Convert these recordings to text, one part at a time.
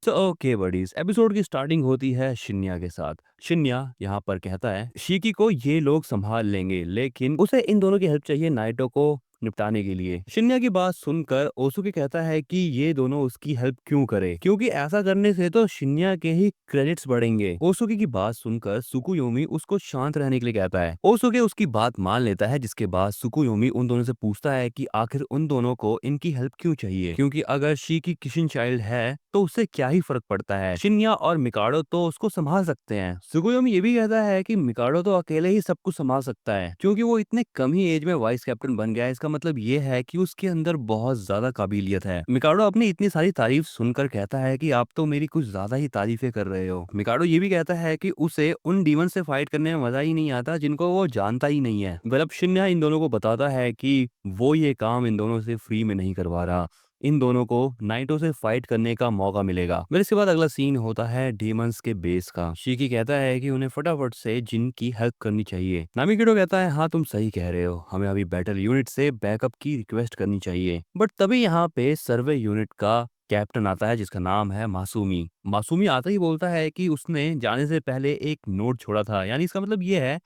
तो okay buddies, episode की starting होती है शिन्या के साथ। शिन्या यहाँ पर कहता है शिकी को ये लोग संभाल लेंगे, लेकिन उसे इन दोनों की हेल्प चाहिए नाइटो को निपटाने के लिए। शिन्या की बात सुनकर ओसुकी कहता है कि ये दोनों उसकी हेल्प क्यों करे, क्योंकि ऐसा करने से तो शिन्या के ही क्रेडिट्स बढ़ेंगे। ओसुकी की बात सुनकर सुकुयोमी उसको शांत रहने के लिए कहता है। ओसुकी उसकी बात मान लेता है, जिसके बाद सुकुयोमी उन दोनों से पूछता है कि आखिर उन दोनों को इनकी हेल्प क्यों चाहिए, क्योंकि अगर शिकी किशन चाइल्ड है तो उससे क्या ही फर्क पड़ता है। शिन्या और मिकाडो तो उसको संभाल सकते हैं। सुकुयोमी ये भी कहता है कि मिकाडो तो अकेले ही सब कुछ संभाल सकता है, क्योंकि वो इतने कम ही एज में वाइस कैप्टन बन गया है। इसका मतलब ये है कि उसके अंदर बहुत ज्यादा काबिलियत है। मिकाडो अपनी इतनी सारी तारीफ सुनकर कहता है कि आप तो मेरी कुछ ज्यादा ही तारीफें कर रहे हो। मिकाडो ये भी कहता है कि उसे उन डीमन से फाइट करने में मजा ही नहीं आता जिनको वो जानता ही नहीं है। मतलब शिन्या इन दोनों को बताता है कि वो ये काम इन दोनों से फ्री में नहीं करवा रहा, इन दोनों को नाइटो से फाइट करने का मौका मिलेगा। फिर इसके बाद अगला सीन होता है डेमंस के बेस का। शिकी कहता है कि उन्हें फटाफट से जिन की हेल्प करनी चाहिए। नामिकिडो कहता है हाँ तुम सही कह रहे हो, हमें अभी बैटल यूनिट से बैकअप की रिक्वेस्ट करनी चाहिए। बट तभी यहाँ पे सर्वे यूनिट का कैप्टन आता है, जिसका नाम है मासूमी। मासूमी आता ही बोलता है कि उसने जाने से पहले एक नोट छोड़ा था, यानी इसका मतलब ये है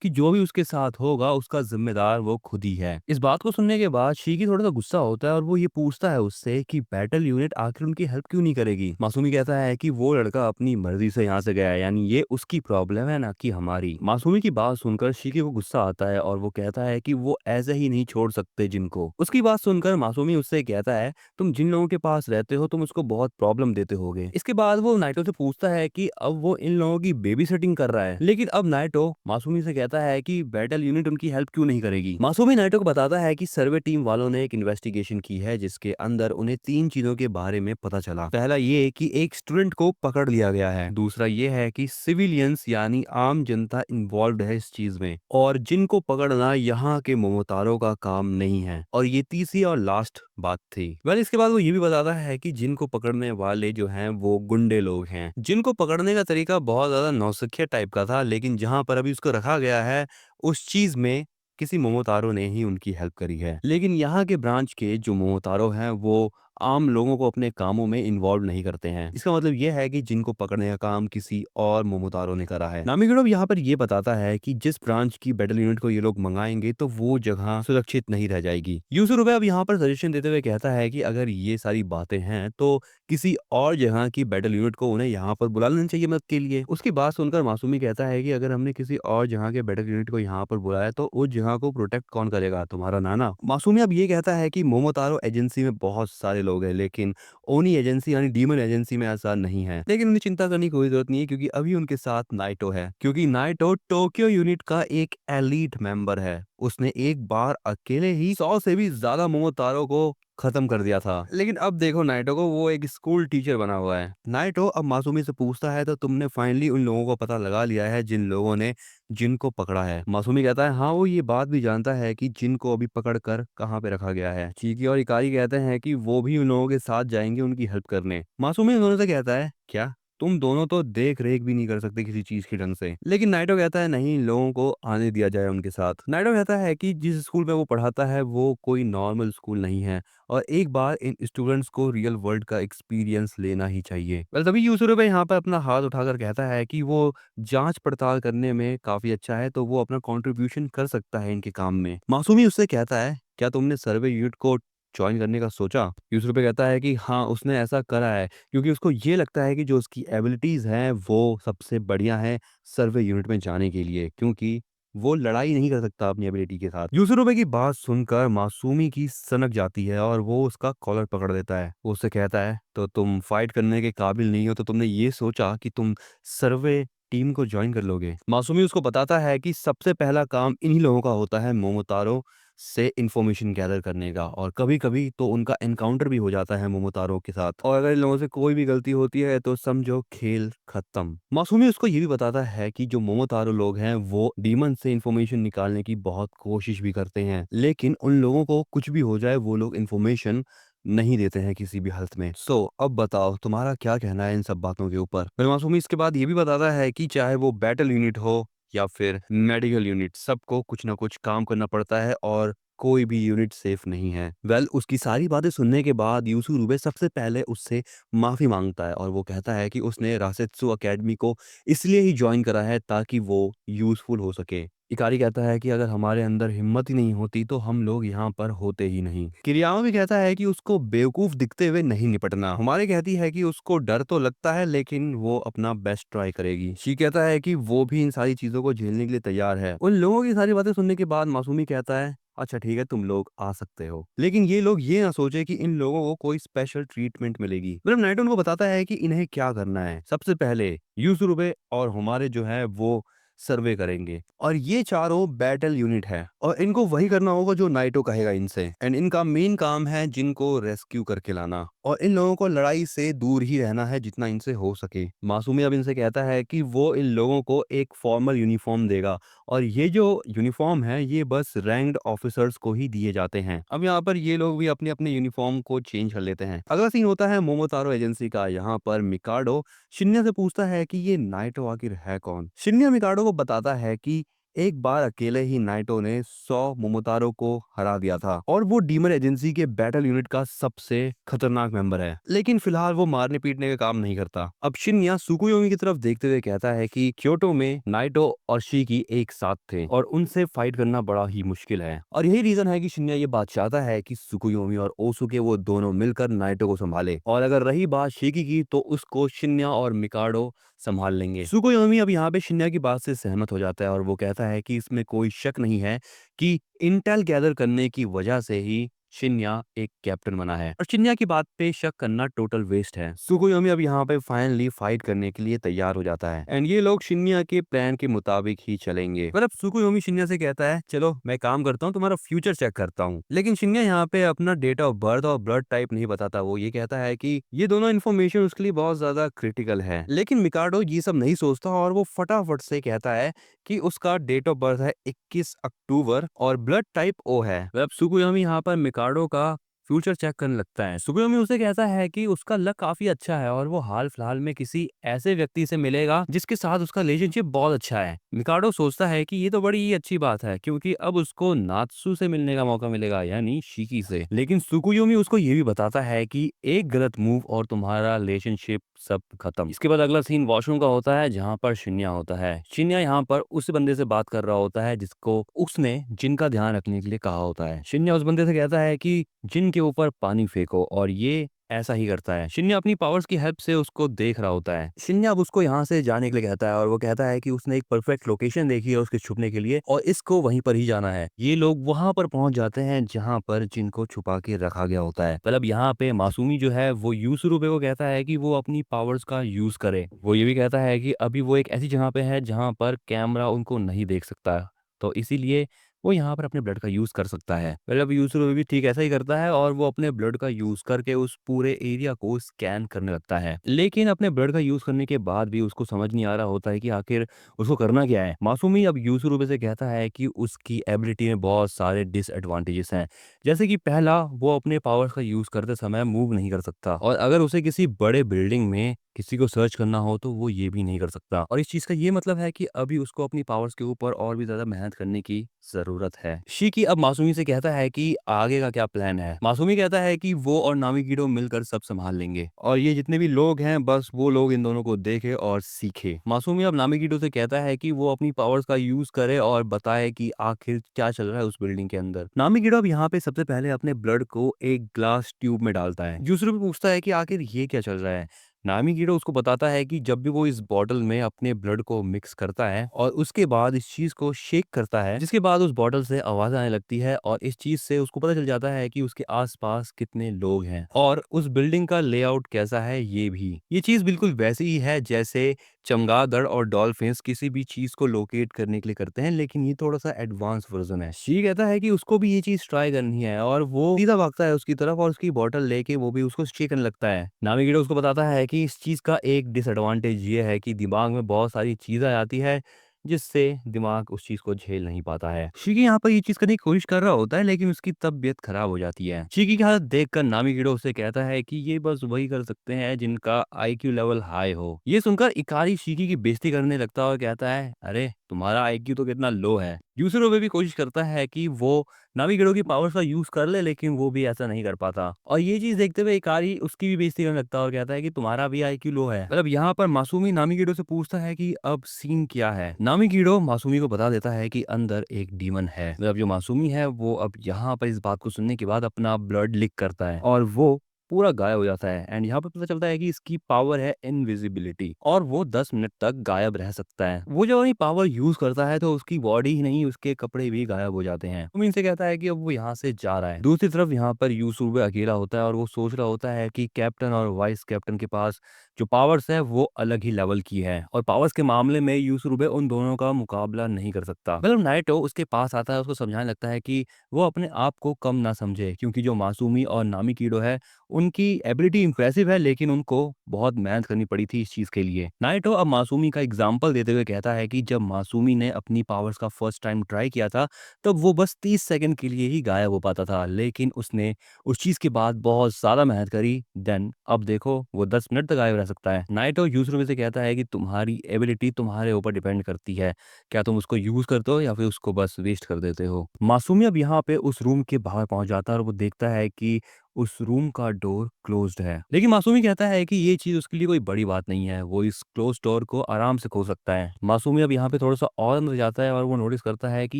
कि जो भी उसके साथ होगा उसका जिम्मेदार वो खुद ही है। इस बात को सुनने के बाद शीकी थोड़ा सा गुस्सा होता है और वो ये पूछता है उससे कि बैटल यूनिट आखिर उनकी हेल्प क्यों नहीं करेगी। मासूमी कहता है कि वो लड़का अपनी मर्जी से यहाँ से गया है, यानी ये उसकी प्रॉब्लम है ना कि हमारी। मासूमी की बात सुनकर शीकी को गुस्सा आता है और वो कहता है कि वो ऐसे ही नहीं छोड़ सकते जिनको। उसकी बात सुनकर मासूमी उससे कहता है तुम जिन लोगों के पास रहते हो तुम उसको बहुत प्रॉब्लम देते होगे। इसके बाद वो नाइटो से पूछता है कि अब वो इन लोगों की बेबी सेटिंग कर रहा है, लेकिन अब नाइटो मासूमी से कहता है कि बैटल यूनिट उनकी हेल्प क्यों नहीं करेगी। मासूमी नाइटो को बताता है कि सर्वे टीम वालों ने एक इन्वेस्टिगेशन की है, जिसके अंदर उन्हें 3 चीजों के बारे में पता चला। पहला ये कि एक स्टूडेंट को पकड़ लिया गया है, दूसरा ये है कि सिविलियंस यानी आम जनता इन्वॉल्व है इस चीज में, और जिनको पकड़ना यहाँ के मोमोतारों का काम नहीं है, और ये तीसरी और लास्ट बात थी। इसके बाद वो ये भी बताता है कि जिनको पकड़ने वाले जो हैं वो गुंडे लोग हैं। जिनको पकड़ने का तरीका बहुत ज्यादा नौसिखिया टाइप का था, लेकिन जहां पर अभी उसको रखा गया है उस चीज में किसी मोमोतारो ने ही उनकी हेल्प करी है। लेकिन यहाँ के ब्रांच के जो मोमोतारो हैं वो आम लोगों को अपने कामों में इन्वॉल्व नहीं करते हैं। इसका मतलब यह है कि जिनको पकड़ने का काम किसी और मोमोतारो ने करा है। नामिगुडो यहाँ पर ये बताता है कि जिस ब्रांच की बैटल यूनिट को ये लोग मंगाएंगे तो वो जगह सुरक्षित नहीं रह जाएगी। यूसुरुबे अब यहाँ पर सजेशन देते हुए कहता है कि अगर ये सारी बातें हैं तो किसी और जगह की बैटल यूनिट को उन्हें यहाँ पर बुला लेना चाहिए मदद के लिए। उसकी बात सुनकर मासूमी कहता है कि अगर हमने किसी और जगह के बैटल यूनिट को यहाँ पर बुलाया तो उस जगह को प्रोटेक्ट कौन करेगा, तुम्हारा नाना। मासूमी अब ये कहता है कि मोमोतारो एजेंसी में बहुत सारे लोग हैं, लेकिन ओनी एजेंसी यानी डीमन एजेंसी में ऐसा नहीं है। लेकिन उन्हें चिंता करने की कोई जरूरत नहीं है, क्योंकि अभी उनके साथ नाइटो है, क्योंकि नाइटो टोक्यो यूनिट का एक एलीट मेंबर है। उसने एक बार अकेले ही 100 से भी ज्यादा मोमोतारो को खत्म कर दिया था। लेकिन अब देखो नाइटो को, वो एक स्कूल टीचर बना हुआ है। नाइटो अब मासूमी से पूछता है तो तुमने फाइनली उन लोगों को पता लगा लिया है जिन लोगों ने जिन को पकड़ा है। मासूमी कहता है हाँ वो ये बात भी जानता है कि जिन को अभी पकड़ कर कहाँ पे रखा गया है। चीकी और इकारी कहते हैं कि वो भी उन लोगों के साथ जाएंगे उनकी हेल्प करने। मासूमी उन दोनों से कहता है क्या तुम दोनों तो देख रेख भी नहीं कर सकते किसी चीज के ढंग से। लेकिन नाइटो कहता है नहीं, लोगों को आने दिया जाए उनके साथ। नाइटो कहता है कि जिस स्कूल में वो पढ़ाता है वो कोई नॉर्मल स्कूल नहीं है, और एक बार इन स्टूडेंट्स को रियल वर्ल्ड का एक्सपीरियंस लेना ही चाहिए। तभी यूसुरुबे यहाँ पर अपना हाथ उठाकर कहता है कि वो जांच पड़ताल करने में काफी अच्छा है, तो वो अपना कंट्रीब्यूशन कर सकता है इनके काम में। मासूमी उससे कहता है क्या तुमने सर्वे यूनिट को ज्वाइन करने का सोचा। यूसुरुबे कहता है कि हाँ उसने ऐसा करा है, क्योंकि उसको ये लगता है कि जो उसकी एबिलिटीज हैं वो सबसे बढ़िया है सर्वे यूनिट में जाने के लिए, क्योंकि वो लड़ाई नहीं कर सकता अपनी एबिलिटी के साथ। यूसुरुबे की बात सुनकर मासूमी की सनक जाती है और वो उसका कॉलर पकड़ देता है। वो उससे कहता है तो तुम फाइट करने के काबिल नहीं हो तो तुमने ये सोचा कि तुम सर्वे टीम को ज्वाइन कर लोगे। मासूमी उसको बताता है कि सबसे पहला काम इन्हीं लोगों का होता है मोमोतारो से इंफॉर्मेशन गैदर करने का, और कभी कभी तो उनका एनकाउंटर भी हो जाता है मोमोतारो के साथ, और अगर इन लोगों से कोई भी गलती होती है तो समझो खेल खत्म। मासूमी उसको ये भी बताता है कि जो मोमोतारो लोग हैं वो डीमन से इंफॉर्मेशन निकालने की बहुत कोशिश भी करते हैं, लेकिन उन लोगों को कुछ भी हो जाए वो लोग इंफॉर्मेशन नहीं देते हैं किसी भी हालत में। अब बताओ तुम्हारा क्या कहना है इन सब बातों के ऊपर। फिर मासूमी इसके बाद ये भी बताता है कि चाहे वो बैटल यूनिट हो या फिर मेडिकल यूनिट, सबको कुछ ना कुछ काम करना पड़ता है, और कोई भी यूनिट सेफ नहीं है। उसकी सारी बातें सुनने के बाद यूसुरुबे सबसे पहले उससे माफ़ी माँगता है और वो कहता है कि उसने रासेत्सु अकेडमी को इसलिए ही जॉइन करा है ताकि वो यूज़फुल हो सके। इकारी कहता है कि अगर हमारे अंदर हिम्मत ही नहीं होती तो हम लोग यहाँ पर होते ही नहीं। किरियामा भी कहता है कि उसको बेवकूफ़ दिखते हुए नहीं निपटना। हमारे कहती है कि उसको डर तो लगता है लेकिन वो अपना बेस्ट ट्राई करेगी। शी कहता है कि वो भी इन सारी चीज़ों को झेलने के लिए तैयार है। उन लोगों की सारी बातें सुनने के बाद मासूमी कहता है, अच्छा ठीक है तुम लोग आ सकते हो। लेकिन ये लोग ये ना सोचे कि इन लोगों को कोई स्पेशल ट्रीटमेंट मिलेगी। मतलब नाइटो उनको बताता है कि इन्हें क्या करना है। सबसे पहले यूसुरुबे और हमारे जो है वो सर्वे करेंगे और ये चारों बैटल यूनिट है और इनको वही करना होगा जो नाइटो कहेगा इनसे। एंड इनका मेन काम है जिनको रेस्क्यू करके लाना और इन लोगों को लड़ाई से दूर ही रहना है जितना इनसे हो सके। मासूमी अब इनसे कहता है कि वो इन लोगों को एक फॉर्मल यूनिफॉर्म देगा और ये जो यूनिफॉर्म है ये बस रैंक्ड ऑफिसर्स को ही दिए जाते हैं। अब यहाँ पर ये लोग भी अपने अपने यूनिफॉर्म को चेंज कर लेते हैं। अगला सीन होता है मोमोतारो एजेंसी का। यहाँ पर मिकाडो शिन्या से पूछता है कि ये नाइटो आखिर है कौन। शिन्या मिकाडो को बताता है कि एक बार अकेले ही नाइटो ने 100 मोमोतारो को हरा दिया था और वो डीमन एजेंसी के बैटल यूनिट का सबसे खतरनाक मेंबर है। लेकिन फिलहाल वो मारने पीटने का काम नहीं करता। अब शिन्या सुकुयोमी की तरफ देखते हुए कहता है कि क्योटो में नाइटो और शिकी एक साथ थे और उनसे फाइट करना बड़ा ही मुश्किल है और यही रीजन है कि शिन्या ये बात चाहता है कि सुकुयोमी और ओसुके वो दोनों मिलकर नाइटो को संभाले और अगर रही बात शिकी की तो उसको शिन्या और मिकाडो संभाल लेंगे। सुकुयोमी अब यहाँ पे शिन्या की बात से सहमत हो जाता है और वो कहता है कि इसमें कोई शक नहीं है कि इंटेल गैदर करने की वजह से ही शिन्या एक कैप्टन बना है और शिन्या की बात पे शक करना टोटल वेस्ट है। सुकुयोमी अब यहाँ पे फाइनली फाइट करने के लिए तैयार हो जाता है एंड ये लोग शिन्या के प्लान के मुताबिक ही चलेंगे। मतलब सुकुयोमी शिन्या से कहता है चलो मैं काम करता हूँ तुम्हारा फ्यूचर चेक करता हूँ। लेकिन शिन्या यहाँ पे अपना डेट ऑफ बर्थ और ब्लड टाइप नहीं बताता। वो ये कहता है कि ये दोनों इन्फॉर्मेशन उसके लिए बहुत ज्यादा क्रिटिकल है। लेकिन मिकाडो ये सब नहीं सोचता और वो फटाफट से कहता है कि उसका डेट ऑफ बर्थ है 21 अक्टूबर और ब्लड टाइप ओ है। मतलब सुकुयोमी यहाँ पर मिकाडो का फ्यूचर चेक करने लगता है। सुकुयोमी उसे कहता है कि उसका लक काफी अच्छा है और वो हाल फिलहाल में किसी ऐसे व्यक्ति से मिलेगा जिसके साथ उसका रिलेशनशिप बहुत अच्छा है। मिकाडो सोचता है कि ये तो बड़ी ही अच्छी बात है क्योंकि अब उसको नात्सु से मिलने का मौका मिलेगा यानी शिकी से। लेकिन सुकुयोमी उसको ये भी बताता है कि एक गलत मूव और तुम्हारा रिलेशनशिप सब खत्म। इसके बाद अगला सीन वॉशरूम का होता है जहाँ पर शिन्या होता है। शिन्या यहाँ पर उस बंदे से बात कर रहा होता है जिसको उसने जिन का ध्यान रखने के लिए कहा होता है। शिन्या उस बंदे से कहता है कि जिन के ऊपर पानी फेंको और ये ऐसा ही करता है। शिन्या अपनी पावर्स की हेल्प से उसको देख रहा होता है। शिन्या अब उसको यहाँ से जाने के लिए कहता है और वो कहता है कि उसने एक परफेक्ट लोकेशन देखी है उसके छुपने के लिए और इसको वहीं पर ही जाना है। ये लोग वहां पर पहुंच जाते हैं जहां पर जिनको छुपा के रखा गया होता है। मतलब यहाँ पे मासूमी जो है वो यूसुरुबे को कहता है कि वो अपनी पावर्स का यूज करे। वो ये भी कहता है कि अभी वो एक ऐसी जगह पे है जहां पर कैमरा उनको नहीं देख सकता तो इसीलिए वो यहाँ पर अपने ब्लड का यूज कर सकता है। मतलब यूसुरुबे भी ठीक ऐसा ही करता है और वो अपने ब्लड का यूज करके उस पूरे एरिया को स्कैन करने लगता है। लेकिन अपने ब्लड का यूज करने के बाद भी उसको समझ नहीं आ रहा होता है कि आखिर उसको करना क्या है। मासूमी अब यूसुरुबे से कहता है कि उसकी एबिलिटी में बहुत सारे डिसएडवांटेजेस हैं। जैसे कि पहला, वो अपने पावर्स का यूज करते समय मूव नहीं कर सकता और अगर उसे किसी बड़े बिल्डिंग में किसी को सर्च करना हो तो वो ये भी नहीं कर सकता और इस चीज का ये मतलब है कि अभी उसको अपनी पावर्स के ऊपर और भी ज्यादा मेहनत करने की जरूरत है। शिकी अब मासूमी से कहता है कि आगे का क्या प्लान है। मासूमी कहता है कि वो और नामिकीडो मिलकर सब संभाल लेंगे और ये जितने भी लोग हैं बस वो लोग इन दोनों को देखे और सीखे। मासूमी अब नामिकीडो से कहता है कि वो अपनी पावर्स का यूज करे और बताए कि आखिर क्या चल रहा है उस बिल्डिंग के अंदर। नामिकीडो अब यहाँ पे सबसे पहले अपने ब्लड को एक ग्लास ट्यूब में डालता है। दूसरे पे पूछता है कि आखिर ये क्या चल रहा है। नामिकीडो उसको बताता है कि जब भी वो इस बॉटल में अपने ब्लड को मिक्स करता है और उसके बाद इस चीज को शेक करता है जिसके बाद उस बॉटल से आवाज आने लगती है और इस चीज से उसको पता चल जाता है कि उसके आसपास कितने लोग हैं और उस बिल्डिंग का लेआउट कैसा है। ये चीज बिल्कुल वैसी ही है जैसे चमगादड़ और डॉल्फिन्स किसी भी चीज को लोकेट करने के लिए करते हैं, लेकिन ये थोड़ा सा एडवांस वर्जन है। शी कहता है कि उसको भी ये चीज ट्राई करनी है और वो सीधा भागता है उसकी तरफ और उसकी बॉटल लेके वो भी उसको शेक करने लगता है। नाविगेटर उसको बताता है कि इस चीज का एक डिसएडवांटेज ये है कि दिमाग में बहुत सारी चीजें आती है जिससे दिमाग उस चीज को झेल नहीं पाता है। शिकी यहाँ पर ये चीज करने की कोशिश कर रहा होता है लेकिन उसकी तबीयत खराब हो जाती है। शिकी की हालत देखकर नामिकीडो उसे कहता है कि ये बस वही कर सकते हैं जिनका आईक्यू लेवल हाई हो। ये सुनकर इकारी शिकी की बेइज्जती करने लगता है और कहता है, अरे तुम्हारा आईक्यू तो कितना लो है। यूसुरोबे भी कोशिश करता है कि वो नामिकीडो की पावर्स का यूज़ कर ले, लेकिन वो भी ऐसा नहीं कर पाता और ये चीज़ देखते हुए इकारी उसकी भी बेइज़्ज़ती करने लगता है और कहता है कि तुम्हारा भी आईक्यू लो है। मतलब यहाँ पर मासूमी नामिकीडो से पूछता है कि अब सीन क्या है? नामिकीडो मासूमी को बता देता है कि अंदर एक डीमन है। मतलब जो मासूमी है वो अब यहाँ पर इस बात को सुनने के बाद अपना ब्लड लीक करता है और वो पूरा गायब हो जाता है एंड यहाँ पे पता चलता है कि इसकी पावर है इनविजिबिलिटी और वो 10 मिनट तक गायब रह सकता है। वो जब अपनी पावर यूज करता है तो उसकी बॉडी ही नहीं उसके कपड़े भी गायब हो जाते हैं। तुम इनसे कहता है कि अब वो यहाँ से जा रहा है। दूसरी तरफ यहाँ पर यूसुबे अकेला होता है और वो सोच रहा होता है कि कैप्टन और वाइस कैप्टन के पास जो पावर्स है वो अलग ही लेवल की है और पावर्स के मामले में यूसुबे उन दोनों का मुकाबला नहीं कर सकता। मतलब नाइटो उसके पास आता है, उसको समझाने लगता है कि वो अपने आप को कम ना समझे क्योंकि जो मासूमी और नामिकीडो है उनकी एबिलिटी इम्प्रेसिव है, लेकिन उनको बहुत मेहनत करनी पड़ी थी इस चीज़ के लिए। नाइटो अब मासूमी का एग्ज़ाम्पल देते हुए कहता है कि जब मासूमी ने अपनी पावर्स का फर्स्ट टाइम ट्राई किया था, तब वो बस 30 सेकंड के लिए ही गायब हो पाता था, लेकिन उसने उस चीज़ के बाद बहुत ज़्यादा मेहनत करी, देन अब देखो वो 10 मिनट तक गायब रह सकता है। नाइटो यूजुर्मे से कहता है कि तुम्हारी एबिलिटी तुम्हारे ऊपर डिपेंड करती है, क्या तुम उसको यूज़ करते हो या फिर उसको बस वेस्ट कर देते हो। मासूमी अब यहाँ पे उस रूम के बाहर पहुँच जाता है और वो देखता है कि उस रूम का डोर क्लोज्ड है। लेकिन मासूमी कहता है कि ये चीज़ उसके लिए कोई बड़ी बात नहीं है, वो इस क्लोज़ डोर को आराम से खोल सकता है। मासूमी अब यहाँ पे थोड़ा-सा और अंदर जाता है और वो नोटिस करता है कि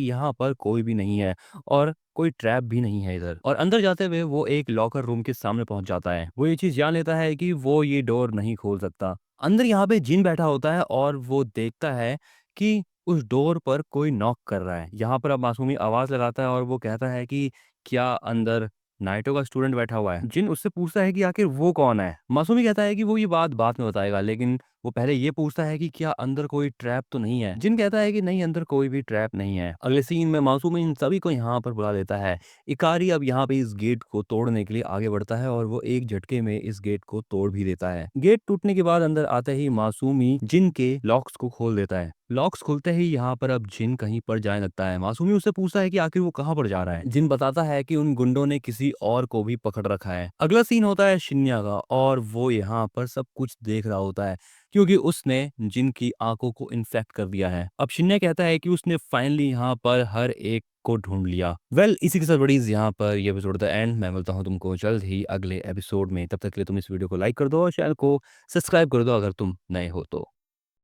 यहाँ पर कोई भी नहीं है और कोई ट्रैप भी नहीं है इधर और अंदर जाते हुए वो एक लॉकर रूम के सामने पहुँच जाता है। वो ये चीज़ जान लेता है कि वो ये डोर नहीं खोल सकता। अंदर यहाँ पे जिन बैठा होता है और वो देखता है कि उस डोर पर कोई नॉक कर रहा है। यहाँ पर अब मासूमी आवाज़ लगाता है और वो कहता है कि क्या अंदर नाइटो का स्टूडेंट बैठा हुआ है। जिन उससे पूछता है कि आखिर वो कौन है? मासूमी कहता है कि वो ये बात बाद में बताएगा, लेकिन वो पहले ये पूछता है कि क्या अंदर कोई ट्रैप तो नहीं है? जिन कहता है कि नहीं, अंदर कोई भी ट्रैप नहीं है। अगले सीन में मासूमी इन सभी को यहाँ पर बुला लेता है। इकारी अब यहाँ पे इस गेट को तोड़ने के लिए आगे बढ़ता है और वो एक झटके में इस गेट को तोड़ भी देता है। गेट टूटने के बाद अंदर आते ही मासूमी जिन के लॉक्स को खोल देता है। लॉक्स खुलते ही यहाँ पर अब जिन कहीं पर जाने लगता है। मासूमी उससे पूछता है कि आखिर वो कहाँ पर जा रहा है। जिन बताता है कि उन गुंडों ने किसी और को भी पकड़ रखा है। अगला सीन होता है शिन्या का और वो यहाँ पर सब कुछ देख रहा होता है क्योंकि उसने जिन की आंखों को इन्फेक्ट कर दिया है। अब शिन्या कहता है कि उसने फाइनली यहाँ पर हर एक को ढूंढ लिया। इसी के साथ बड़ीज यहाँ पर ये एपिसोड द एंड। मैं मिलता हूँ तुमको जल्द ही अगले एपिसोड में। तब तक के लिए तुम इस वीडियो को लाइक कर दो और चैनल को सब्सक्राइब कर दो अगर तुम नए हो तो।